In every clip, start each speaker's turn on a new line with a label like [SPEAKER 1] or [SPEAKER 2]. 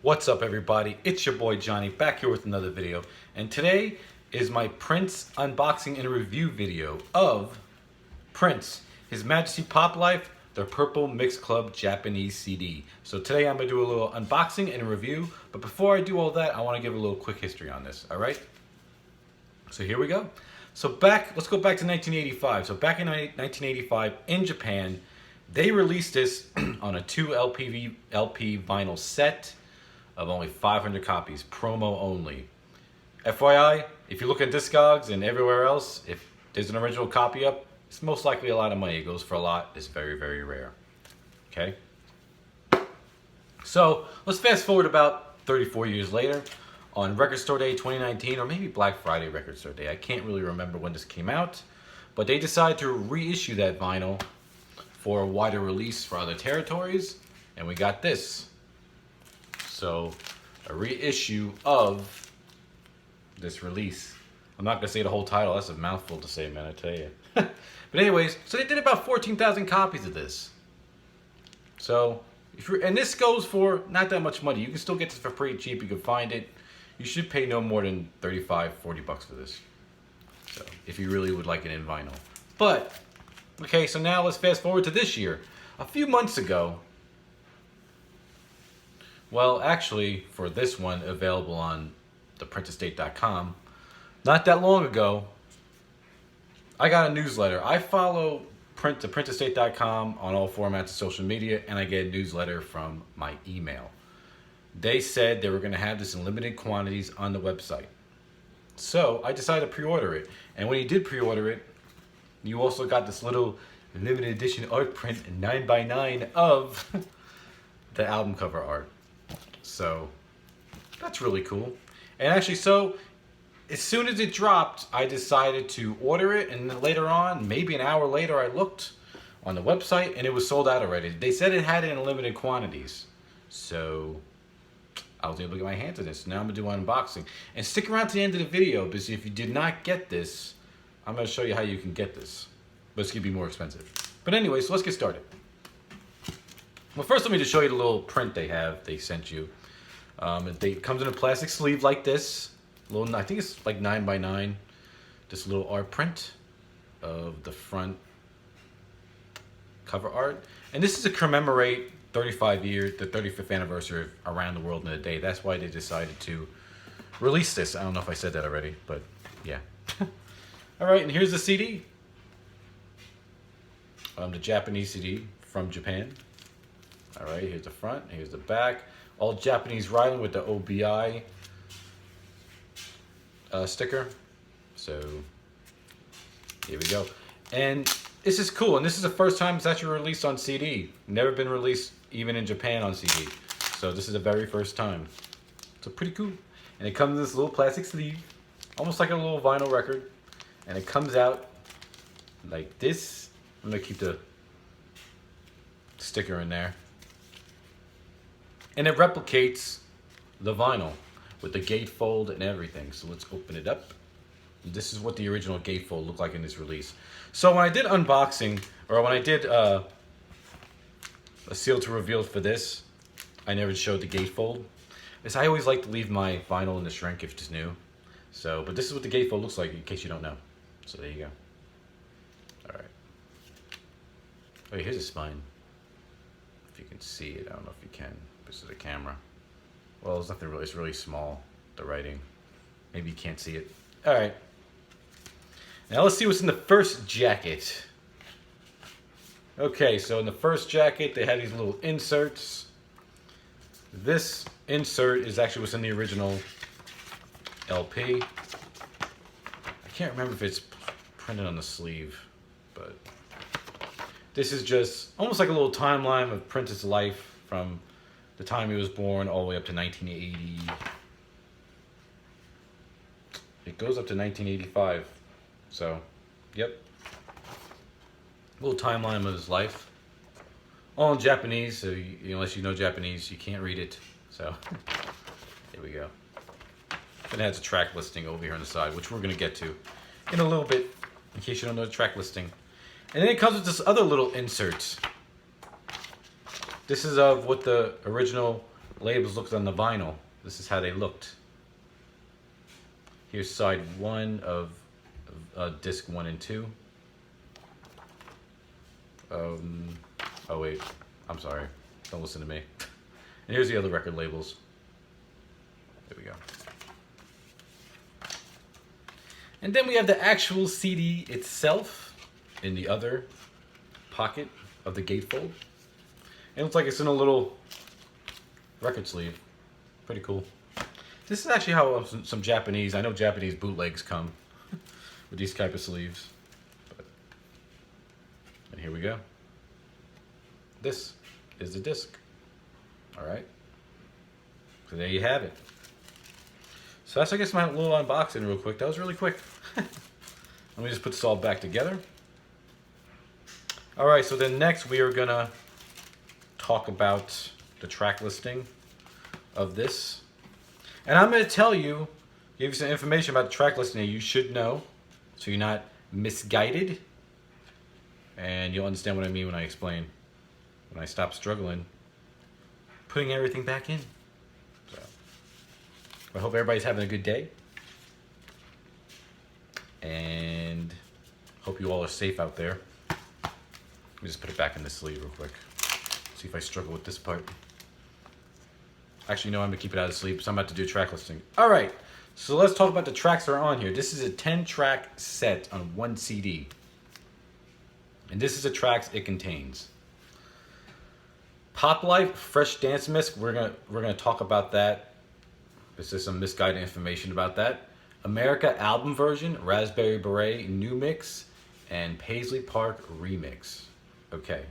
[SPEAKER 1] What's up, everybody? It's your boy Johnny back here with another video, and today is my Prince unboxing and review video of Prince, His Majesty Pop Life, the Purple Mix Club Japanese CD. So today I'm going to do a little unboxing and review, but before I do all that, I want to give a little quick history on this, alright? So here we go. So let's go back to 1985. So back in 1985 in Japan, they released this on a 2 LP vinyl set of only 500 copies, promo only. FYI, if you look at Discogs and everywhere else, if there's an original copy up, it's most likely a lot of money. It goes for a lot. It's very, very rare. Okay? So let's fast forward about 34 years later on Record Store Day 2019, or maybe Black Friday Record Store Day. I can't really remember when this came out, but they decided to reissue that vinyl for a wider release for other territories, and we got this. So, a reissue of this release. I'm not going to say the whole title. That's a mouthful to say, man, I tell you. But anyways, so they did about 14,000 copies of this. So, and this goes for not that much money. You can still get this for pretty cheap. You can find it. You should pay no more than 35, 40 bucks for this. So, if you really would like it in vinyl. But, okay, so now let's fast forward to this year. A few months ago, well, actually, for this one, available on theprinceestate.com, not that long ago, I got a newsletter. I follow theprinceestate.com on all formats of social media, and I get a newsletter from my email. They said they were going to have this in limited quantities on the website. So I decided to pre-order it. And when you did pre-order it, you also got this little limited edition art print 9x9 of the album cover art. So that's really cool. And actually, so as soon as it dropped, I decided to order it, and then later on, maybe an hour later, I looked on the website and it was sold out already. They said it had it in limited quantities. So I was able to get my hands on this. Now I'm gonna do an unboxing. And stick around to the end of the video, because if you did not get this, I'm gonna show you how you can get this. But it's gonna be more expensive. But anyway, so let's get started. Well, first let me just show you the little print they sent you. It comes in a plastic sleeve like this. I think it's like 9x9. This little art print of the front cover art. And this is to commemorate 35 years, the 35th anniversary of Around the World in a Day. That's why they decided to release this. I don't know if I said that already, but yeah. All right, and here's the CD. The Japanese CD from Japan. All right, here's the front, here's the back. All Japanese writing with the OBI sticker. So, here we go. And this is cool, and this is the first time it's actually released on CD. Never been released even in Japan on CD. So this is the very first time. So pretty cool. And it comes in this little plastic sleeve, almost like a little vinyl record. And it comes out like this. I'm gonna keep the sticker in there. And it replicates the vinyl with the gatefold and everything. So let's open it up. This is what the original gatefold looked like in this release. So when I did unboxing, or when I did a seal to reveal for this, I never showed the gatefold. Because I always like to leave my vinyl in the shrink if it's new. So, but this is what the gatefold looks like in case you don't know. So there you go. All right. Oh, here's a spine. If you can see it, I don't know if you can. This is a camera. Well, it's nothing really. It's really small. The writing. Maybe you can't see it. All right. Now let's see what's in the first jacket. Okay, so in the first jacket, they had these little inserts. This insert is actually what's in the original LP. I can't remember if it's printed on the sleeve, but this is just almost like a little timeline of Prince's life from the time he was born all the way up to 1980. It goes up to 1985. So, yep. A little timeline of his life. All in Japanese, so unless you know Japanese, you can't read it. So, here we go. Then it has a track listing over here on the side, which we're going to get to in a little bit, in case you don't know the track listing. And then it comes with this other little insert. This is of what the original labels looked on the vinyl. This is how they looked. Here's side 1 of disc 1 and 2. Oh wait, I'm sorry. Don't listen to me. And here's the other record labels. There we go. And then we have the actual CD itself in the other pocket of the gatefold. It looks like it's in a little record sleeve. Pretty cool. This is actually how some Japanese, I know Japanese bootlegs come with these type of sleeves. And here we go. This is the disc. All right. So there you have it. So that's, I guess, my little unboxing real quick. That was really quick. Let me just put this all back together. All right, so then next we are gonna talk about the track listing of this. And I'm gonna tell you, give you some information about the track listing that you should know, so you're not misguided. And you'll understand what I mean when I explain, when I stop struggling, putting everything back in. So, I hope everybody's having a good day. And hope you all are safe out there. Let me just put it back in the sleeve real quick. See if I struggle with this part. Actually, no, I'm gonna keep it out of the sleeve, so I'm about to do a track listing. All right, so let's talk about the tracks that are on here. This is a 10-track set on one CD. And this is the tracks it contains. Pop Life, Fresh Dance Mix, we're gonna talk about that. This is some misguided information about that. America album version, Raspberry Beret new mix, and Paisley Park remix. Okay,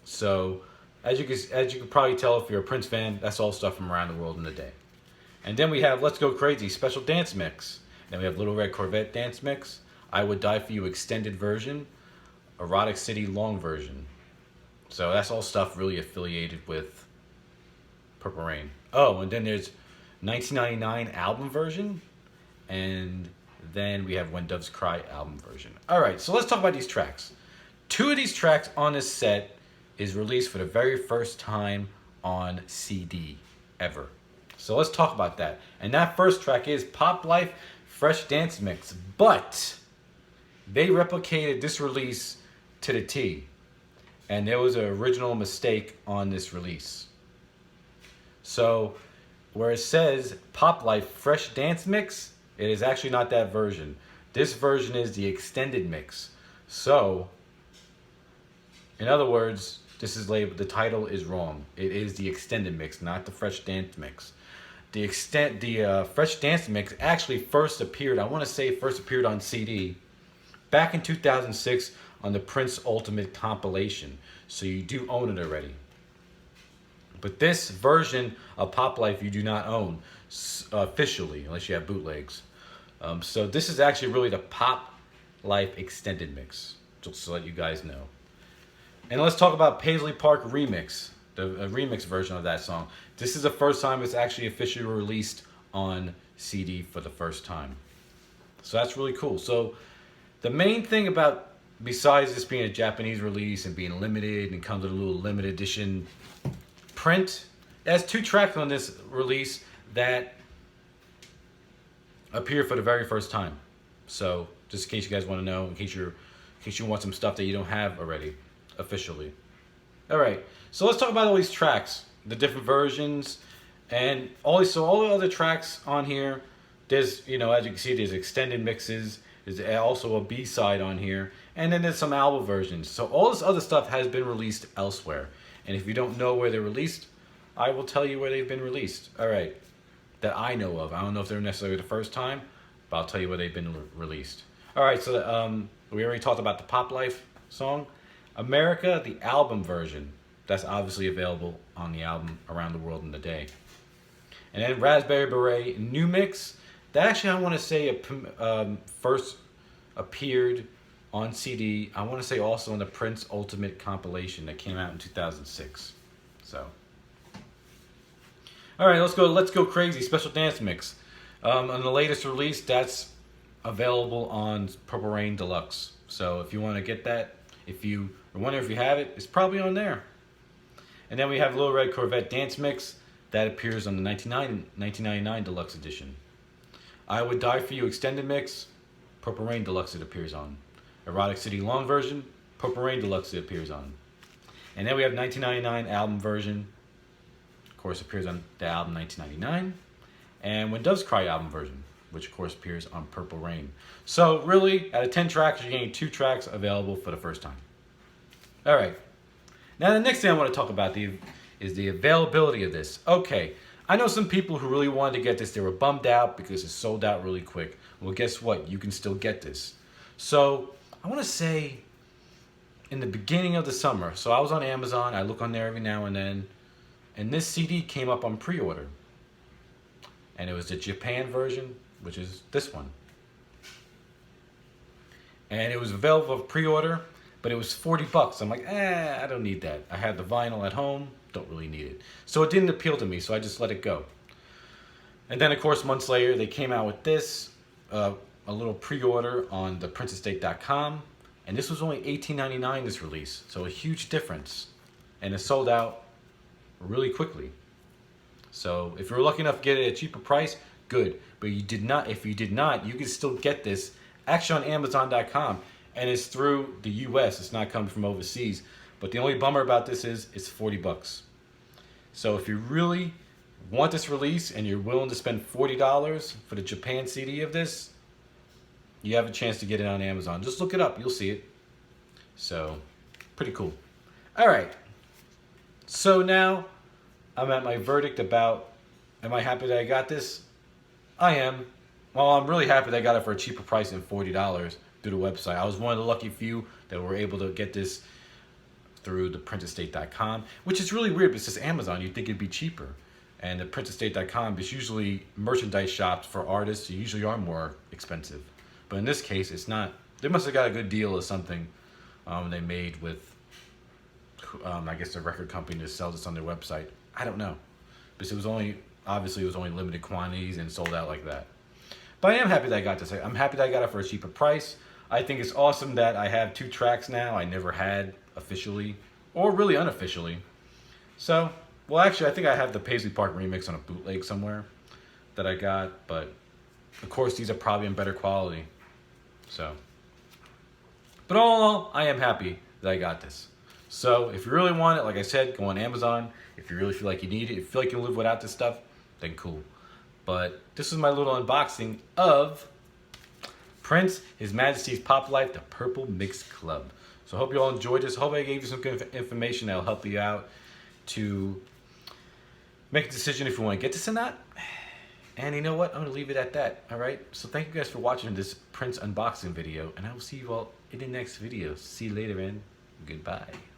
[SPEAKER 1] so as you can probably tell if you're a Prince fan, that's all stuff from around the world in a day. And then we have Let's Go Crazy special dance mix. Then we have Little Red Corvette dance mix, I Would Die For You extended version, Erotic City long version. So that's all stuff really affiliated with Purple Rain. Oh, and then there's 1999 album version, and then we have When Doves Cry album version. All right, so let's talk about these tracks. 2 of these tracks on this set is released for the very first time on CD ever. So let's talk about that. And that first track is Pop Life Fresh Dance Mix, but they replicated this release to the T. And there was an original mistake on this release. So where it says Pop Life Fresh Dance Mix, it is actually not that version. This version is the extended mix. So, in other words, this is labeled, the title is wrong. It is the extended mix, not the Fresh Dance Mix. The Fresh Dance Mix actually first appeared, I want to say first appeared on CD back in 2006 on the Prince Ultimate compilation. So you do own it already. But this version of Pop Life you do not own officially, unless you have bootlegs. So this is actually really the Pop Life extended mix, just to let you guys know. And let's talk about Paisley Park remix, the remix version of that song. This is the first time it's actually officially released on CD for the first time. So that's really cool. So the main thing about, besides this being a Japanese release and being limited and comes with a little limited edition print, it has 2 tracks on this release that appear for the very first time. So just in case you guys want to know, in case you want some stuff that you don't have already officially. All right, so let's talk about all these tracks, the different versions, and all the other tracks on here. There's, as you can see, there's extended mixes. There's also a B-side on here, and then there's some album versions. So all this other stuff has been released elsewhere. And if you don't know where they're released, I will tell you where they've been released. All right, that I know of. I don't know if they're necessarily the first time, but I'll tell you where they've been released. All right, so we already talked about the Pop Life song. America, the album version. That's obviously available on the album Around the World in a Day. And then Raspberry Beret new mix. That actually, I want to say, first appeared on CD. I want to say also on the Prince Ultimate compilation that came out in 2006. So, all right, let's go crazy. Special dance mix. On the latest release, that's available on Purple Rain Deluxe. So if you want to get that, if you are wondering if you have it, it's probably on there. And then we have Little Red Corvette dance mix. that appears on the 1999 Deluxe Edition. I Would Die For You Extended Mix, Purple Rain Deluxe it appears on. Erotic City Long Version, Purple Rain Deluxe it appears on. And then we have 1999 album version, of course appears on the album 1999. And When Doves Cry album version, which of course appears on Purple Rain. So really, out of 10 tracks, you're getting 2 tracks available for the first time. All right. Now the next thing I want to talk about is the availability of this. Okay, I know some people who really wanted to get this. They were bummed out because it sold out really quick. Well, guess what? You can still get this. So I want to say in the beginning of the summer, so I was on Amazon. I look on there every now and then. And this CD came up on pre-order. And it was the Japan version, which is this one. And it was available for pre-order, but it was $40. I'm like, I don't need that. I had the vinyl at home. Don't really need it. So it didn't appeal to me, so I just let it go. And then, of course, months later, they came out with this, a little pre-order on the princessdate.com. And this was only $18.99 this release, so a huge difference. And it sold out really quickly. So if you were lucky enough to get it at a cheaper price, good. But you did not. If you did not, you can still get this actually on Amazon.com. And it's through the US. It's not coming from overseas. But the only bummer about this is it's $40. So if you really want this release and you're willing to spend $40 for the Japan CD of this, you have a chance to get it on Amazon. Just look it up. You'll see it. So, pretty cool. All right. So now I'm at my verdict about, am I happy that I got this? I am. Well, I'm really happy that I got it for a cheaper price than $40 through the website. I was one of the lucky few that were able to get this through the princessdate.com, which is really weird because it's Amazon. You'd think it'd be cheaper. And the princessdate.com is usually merchandise shops for artists. They usually are more expensive. But in this case, it's not. They must have got a good deal or something they made with, I guess, the record company to sell this on their website. I don't know. Because it was only, obviously, it was only limited quantities and sold out like that. But I am happy that I got this. I'm happy that I got it for a cheaper price. I think it's awesome that I have 2 tracks now I never had officially, or really unofficially. So, well, actually, I think I have the Paisley Park remix on a bootleg somewhere that I got. But, of course, these are probably in better quality. So, but all in all, I am happy that I got this. So if you really want it, like I said, go on Amazon. If you really feel like you need it, if you feel like you can live without this stuff, then cool. But this is my little unboxing of Prince, His Majesty's Pop Life, the Purple Mix Club. So I hope you all enjoyed this. I hope I gave you some good information that will help you out to make a decision if you want to get this or not. And you know what? I'm going to leave it at that. All right? So thank you guys for watching this Prince unboxing video. And I will see you all in the next video. See you later, and goodbye.